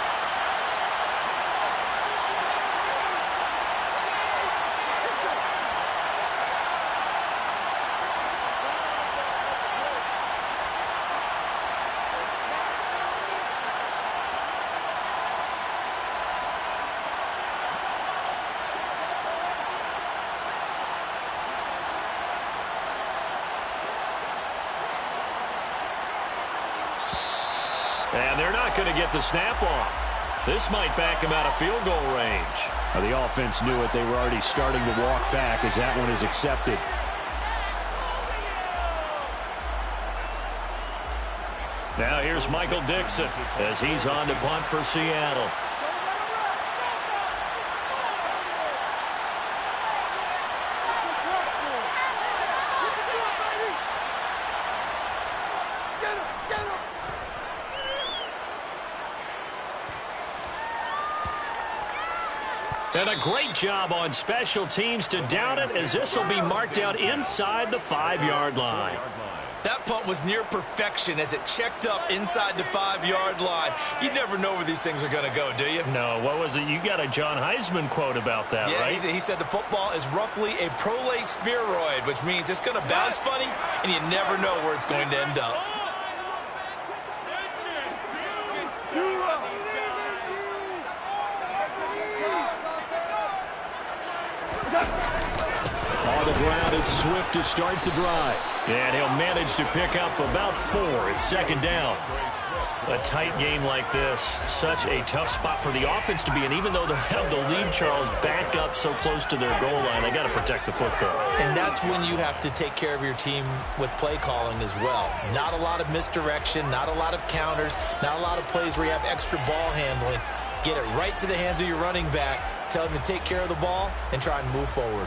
And they're not going to get the snap off. This might back him out of field goal range. Well, the offense knew it. They were already starting to walk back as that one is accepted. Now here's Michael Dixon as he's on to punt for Seattle. And a great job on special teams to down it, as this will be marked out inside the 5-yard line. That punt was near perfection as it checked up inside the 5-yard line. You never know where these things are going to go, do you? No, what was it? You got a John Heisman quote about that, yeah, right? He said the football is roughly a prolate spheroid, which means it's going to bounce funny, and you never know where it's going to end up. On the ground, it's Swift to start the drive. And he'll manage to pick up about 4. It's 2nd down. A tight game like this, such a tough spot for the offense to be in. Even though they have the lead, Charles, back up so close to their goal line, they got to protect the football. And that's when you have to take care of your team with play calling as well. Not a lot of misdirection, not a lot of counters, not a lot of plays where you have extra ball handling. Get it right to the hands of your running back. Tell him to take care of the ball and try and move forward.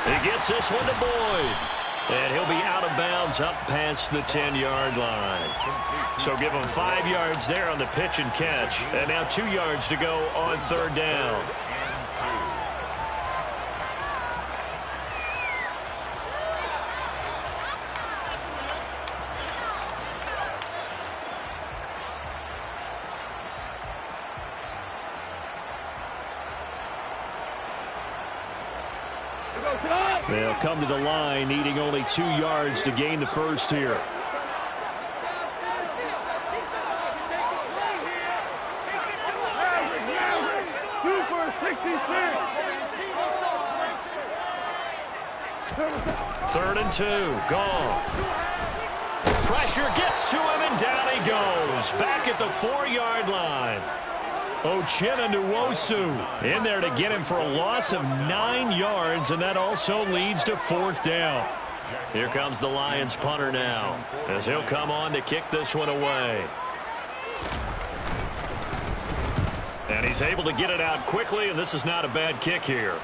He gets this one to Boyd. And he'll be out of bounds up past the 10-yard line. So give him 5 yards there on the pitch and catch. And now 2 yards to go on 3rd down. They'll come to the line, needing only 2 yards to gain the first here. Third and 2. Goff. Pressure gets to him, and down he goes. Back at the 4-yard line. Uchenna Nwosu in there to get him for a loss of 9 yards, and that also leads to 4th down. Here comes the Lions punter now, as he'll come on to kick this one away. And he's able to get it out quickly, and this is not a bad kick here.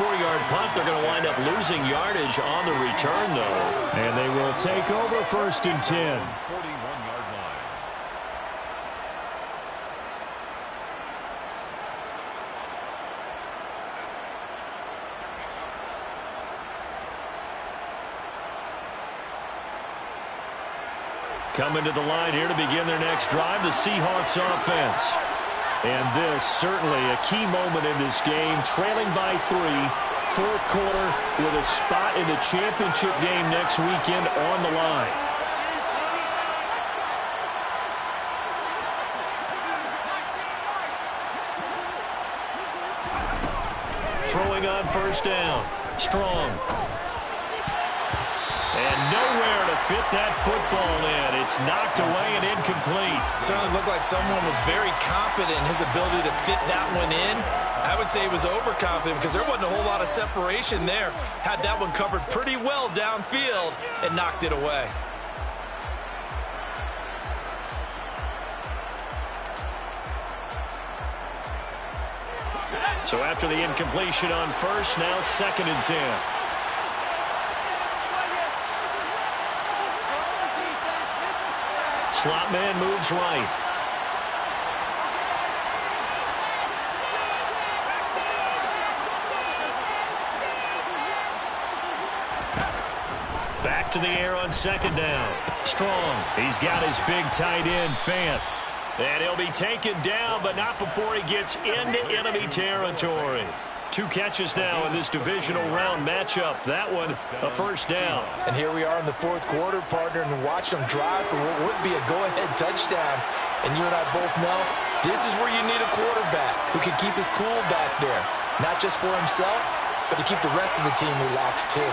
24-yard punt. They're going to wind up losing yardage on the return, though. And they will take over 1st and 10. 41-yard line. Coming to the line here to begin their next drive, the Seahawks offense. And this certainly a key moment in this game, trailing by 3, 4th quarter with a spot in the championship game next weekend on the line. Throwing on 1st down. Strong. And nowhere to fit that football in. It's knocked away and incomplete. Certainly looked like someone was very confident in his ability to fit that one in. I would say he was overconfident because there wasn't a whole lot of separation there. Had that one covered pretty well downfield and knocked it away. So after the incompletion on 1st, now 2nd and 10. Slot man moves right. Back to the air on 2nd down. Strong. He's got his big tight end, Fant. And he'll be taken down, but not before he gets into enemy territory. 2 catches now in this divisional round matchup. That one, a 1st down. And here we are in the 4th quarter, partner, and watch them drive for what would be a go-ahead touchdown. And you and I both know this is where you need a quarterback who can keep his cool back there. Not just for himself, but to keep the rest of the team relaxed, too.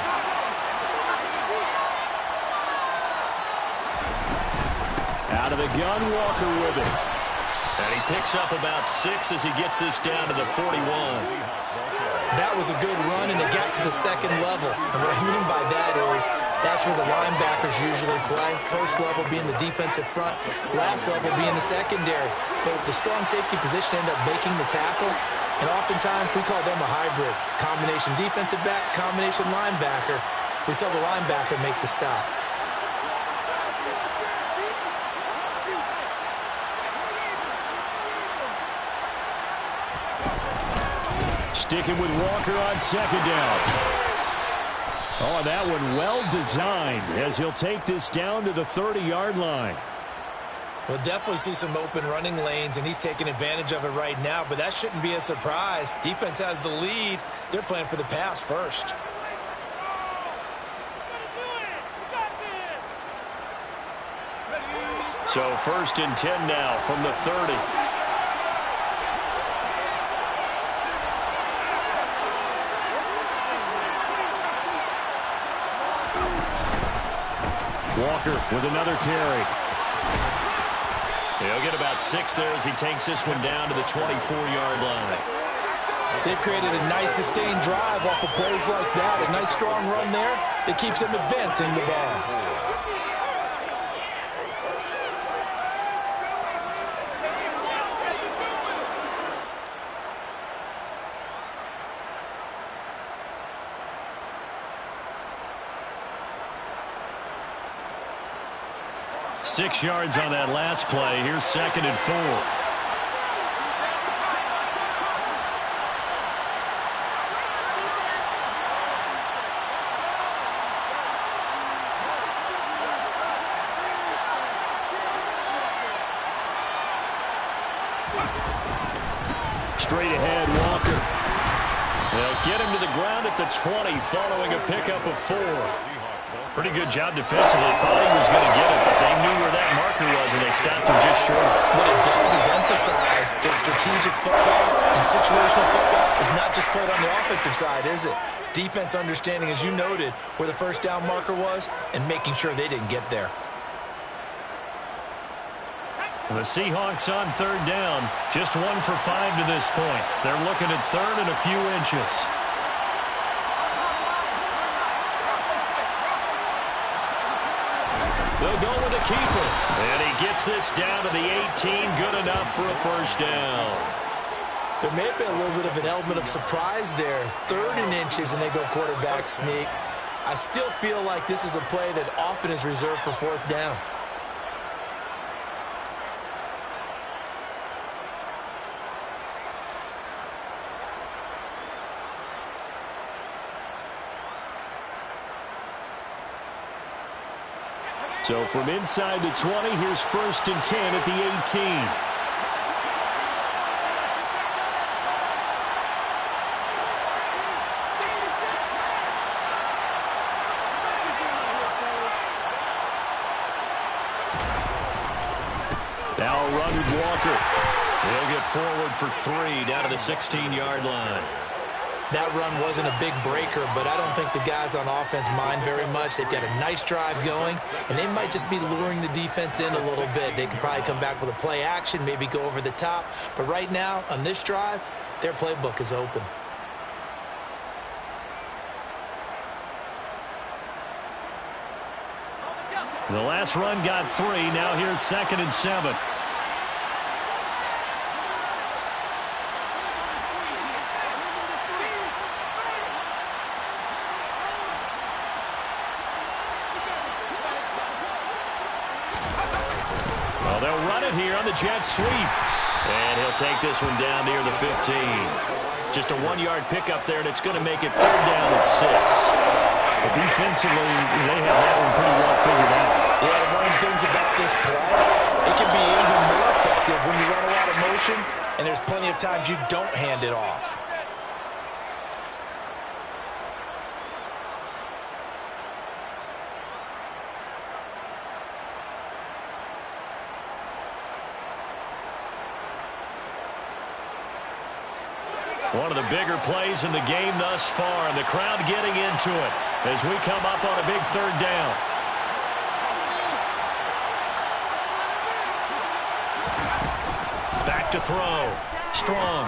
Out of the gun, Walker with it. And he picks up about 6 as he gets this down to the 41. That was a good run, and it got to the 2nd level. And what I mean by that is that's where the linebackers usually play. 1st level being the defensive front, last level being the secondary. But the strong safety position ended up making the tackle, and oftentimes we call them a hybrid. Combination defensive back, combination linebacker. We saw the linebacker make the stop. Sticking with Walker on 2nd down. Oh, that one well designed as he'll take this down to the 30-yard line. We'll definitely see some open running lanes, and he's taking advantage of it right now, but that shouldn't be a surprise. Defense has the lead. They're playing for the pass first. So 1st and 10 now from the 30. Walker with another carry. He'll get about 6 there as he takes this one down to the 24-yard line. They've created a nice sustained drive off of plays like that. A nice strong run there that keeps them advancing the ball. Six yards on that last play. Here's 2nd and 4. Straight ahead, Walker. They'll get him to the ground at the 20 following a pickup of 4. Pretty good job defensively. Thought he was going to get it, but they knew where that marker was, and they stopped him just short. What it does is emphasize that strategic football and situational football is not just played on the offensive side, is it? Defense understanding, as you noted, where the 1st down marker was and making sure they didn't get there. The Seahawks on 3rd down, just 1 for 5 to this point. They're looking at 3rd and a few inches. They'll go with the keeper. And he gets this down to the 18. Good enough for a 1st down. There may have been a little bit of an element of surprise there. 3rd and inches, and they go quarterback sneak. I still feel like this is a play that often is reserved for 4th down. So from inside the 20, here's 1st and 10 at the 18. Now a run with Walker. He'll get forward for 3 down to the 16-yard line. That run wasn't a big breaker, but I don't think the guys on offense mind very much. They've got a nice drive going, and they might just be luring the defense in a little bit. They could probably come back with a play action, maybe go over the top. But right now, on this drive, their playbook is open. The last run got 3. Now here's 2nd and 7. Well, they'll run it here on the jet sweep. And he'll take this one down near the 15. Just a 1-yard pickup there, and it's going to make it 3rd down at 6. But defensively, they have that one pretty well figured out. Yeah, one of the things about this play, it can be even more effective when you run a lot of motion, and there's plenty of times you don't hand it off. One of the bigger plays in the game thus far, and the crowd getting into it as we come up on a big 3rd down. Back to throw. Strong.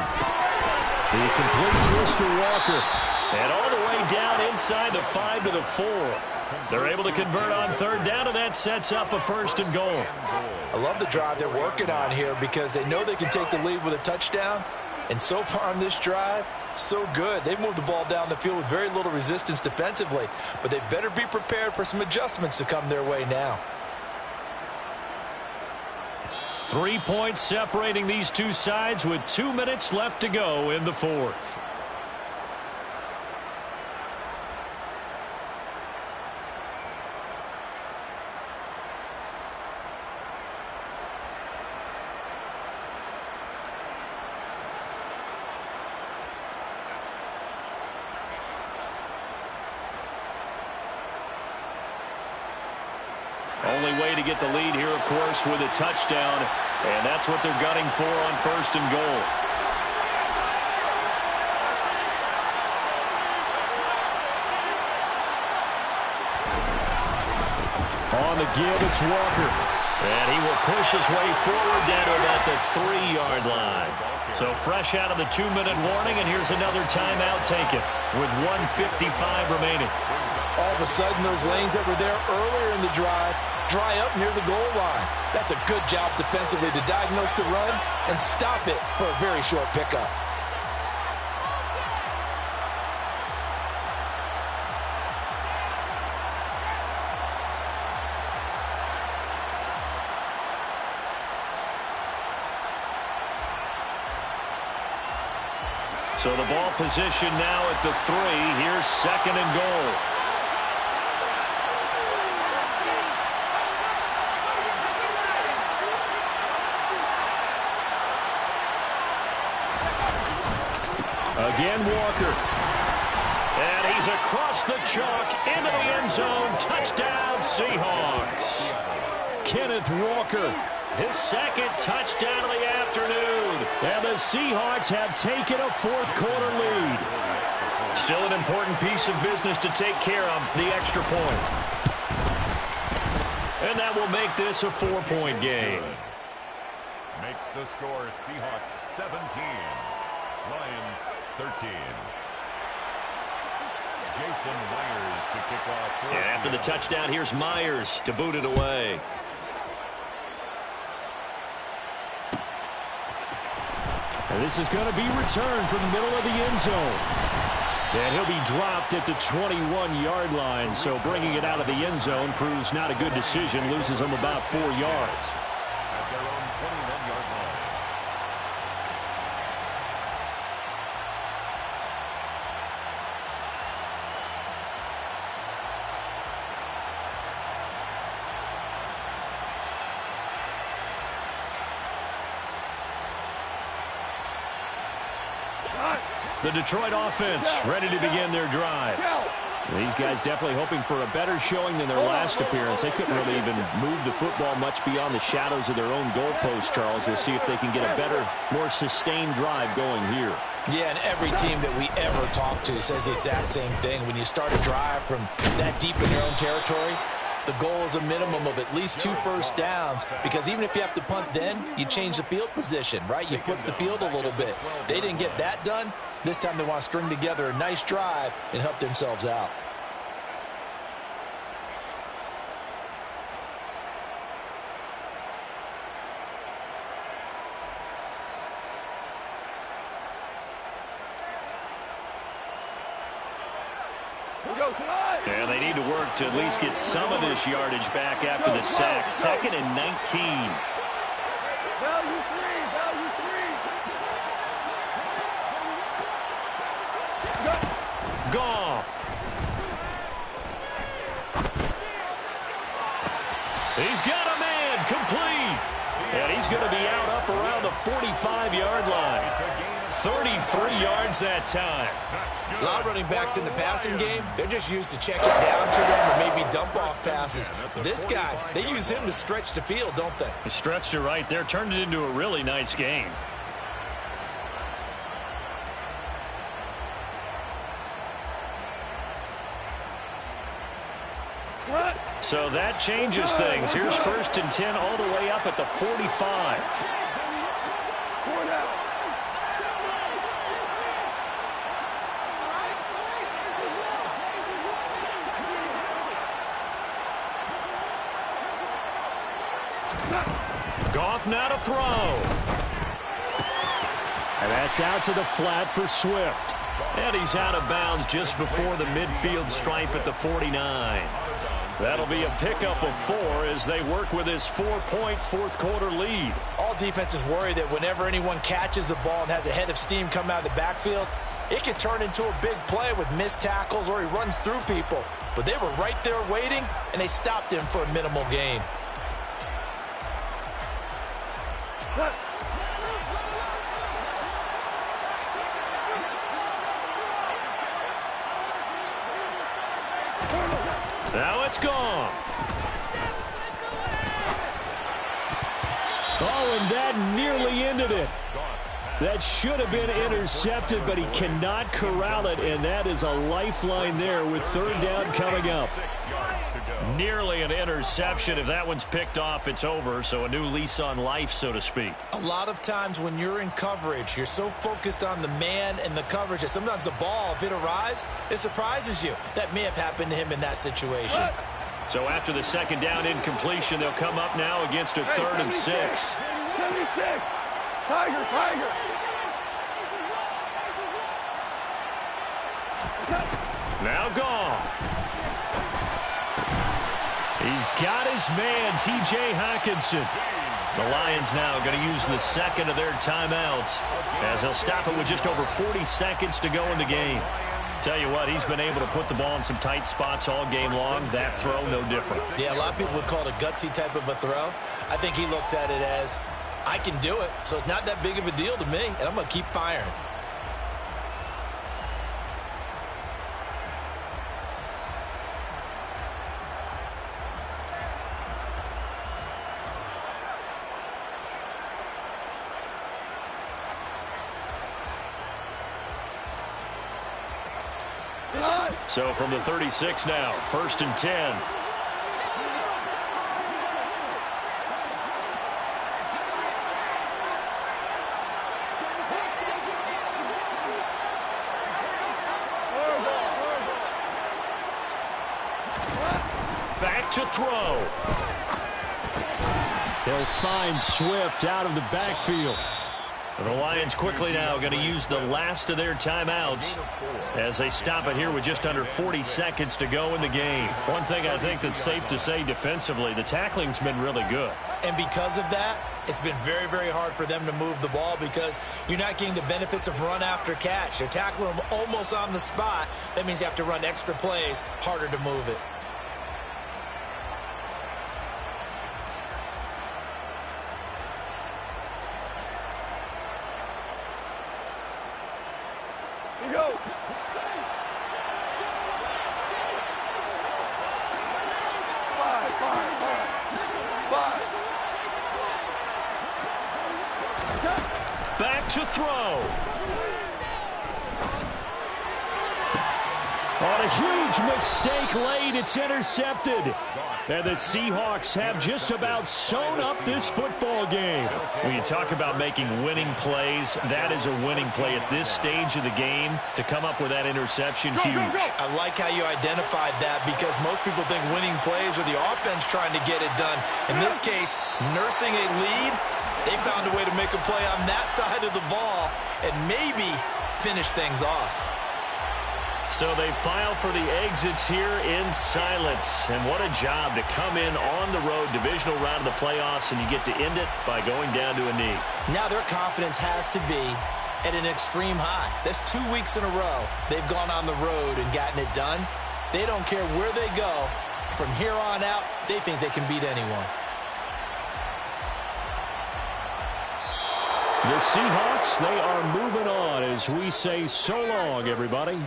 He completes this to Walker. And all the way down inside the 5 to the 4. They're able to convert on 3rd down, and that sets up a 1st and goal. I love the drive they're working on here because they know they can take the lead with a touchdown. And so far on this drive, so good. They've moved the ball down the field with very little resistance defensively, but they better be prepared for some adjustments to come their way now. 3 points separating these two sides with 2 minutes left to go in the 4th. Only way to get the lead here, of course, with a touchdown, and that's what they're gunning for on 1st and goal. On the give, it's Walker. And he will push his way forward down to about the 3-yard line. So fresh out of the 2-minute warning, and here's another timeout taken with 1:55 remaining. All of a sudden, those lanes that were there earlier in the drive dry up near the goal line. That's a good job defensively to diagnose the run and stop it for a very short pickup. So the ball position now at the 3. Here's 2nd and goal. Again, Walker. And he's across the chalk into the end zone. Touchdown, Seahawks. Kenneth Walker. His 2nd touchdown of the afternoon. And the Seahawks have taken a 4th quarter lead. Still an important piece of business to take care of, the extra point. And that will make this a 4-point game. Makes the score Seahawks 17, Lions 13. Jason Myers to kick off. And after the touchdown, here's Myers to boot it away. And this is going to be returned from the middle of the end zone. And he'll be dropped at the 21-yard line. So bringing it out of the end zone proves not a good decision. Loses him about 4 yards. At their own 21-yard line. The Detroit offense ready to begin their drive. These guys definitely hoping for a better showing than their last appearance. They couldn't really even move the football much beyond the shadows of their own goalpost, Charles. We'll see if they can get a better, more sustained drive going here. Yeah, and every team that we ever talk to says the exact same thing. When you start a drive from that deep in your own territory, the goal is a minimum of at least 2 first downs, because even if you have to punt then, you change the field position, right? You flip the field a little bit. They didn't get that done. This time they want to string together a nice drive and help themselves out. And they need to work to at least get some of this yardage back after the sack. 2nd and 19. Value three. Goff. He's got a man complete. And he's going to be out up around the 45-yard line. 33 yards that time. A lot of running backs in the passing game, they're just used to check it down to them or maybe dump off passes. But this guy, they use him to stretch the field, don't they? He stretched it right there, turned it into a really nice game. So that changes things. Here's 1st and 10 all the way up at the 45. Goff now to throw. And that's out to the flat for Swift. And he's out of bounds just before the midfield stripe at the 49. That'll be a pickup of 4 as they work with his 4-point fourth-quarter lead. All defenses worry that whenever anyone catches the ball and has a head of steam come out of the backfield, it can turn into a big play with missed tackles or he runs through people. But they were right there waiting, and they stopped him for a minimal gain. Now it's Goff. Oh, and that nearly ended it. That should have been intercepted, but he cannot corral it, and that is a lifeline there with 3rd down coming up. Nearly an interception. If that one's picked off, it's over. So a new lease on life, so to speak. A lot of times when you're in coverage, you're so focused on the man and the coverage that sometimes the ball, if it arrives, it surprises you. That may have happened to him in that situation. So after the 2nd down incompletion, they'll come up now against a 3rd and 6. 76. Tiger. Now Goff. He's got his man, T.J. Hockenson. The Lions now going to use the 2nd of their timeouts as they'll stop it with just over 40 seconds to go in the game. Tell you what, he's been able to put the ball in some tight spots all game long. That throw, no different. Yeah, a lot of people would call it a gutsy type of a throw. I think he looks at it as, I can do it, so it's not that big of a deal to me, and I'm going to keep firing. So from the 36 now, 1st and 10. Back to throw. They'll find Swift out of the backfield. The Lions quickly now going to use the last of their timeouts as they stop it here with just under 40 seconds to go in the game. One thing I think that's safe to say defensively, the tackling's been really good. And because of that, it's been very, very hard for them to move the ball because you're not getting the benefits of run after catch. They're tackling them almost on the spot. That means you have to run extra plays, harder to move it. Back to throw. On a huge mistake late, it's intercepted. And the Seahawks have just about sewn up this football game. When you talk about making winning plays, that is a winning play at this stage of the game. To come up with that interception, huge. I like how you identified that because most people think winning plays are the offense trying to get it done. In this case, nursing a lead, they found a way to make a play on that side of the ball and maybe finish things off. So they file for the exits here in silence. And what a job to come in on the road, divisional round of the playoffs, and you get to end it by going down to a knee. Now their confidence has to be at an extreme high. That's 2 weeks in a row they've gone on the road and gotten it done. They don't care where they go. From here on out, they think they can beat anyone. The Seahawks, they are moving on as we say so long, everybody.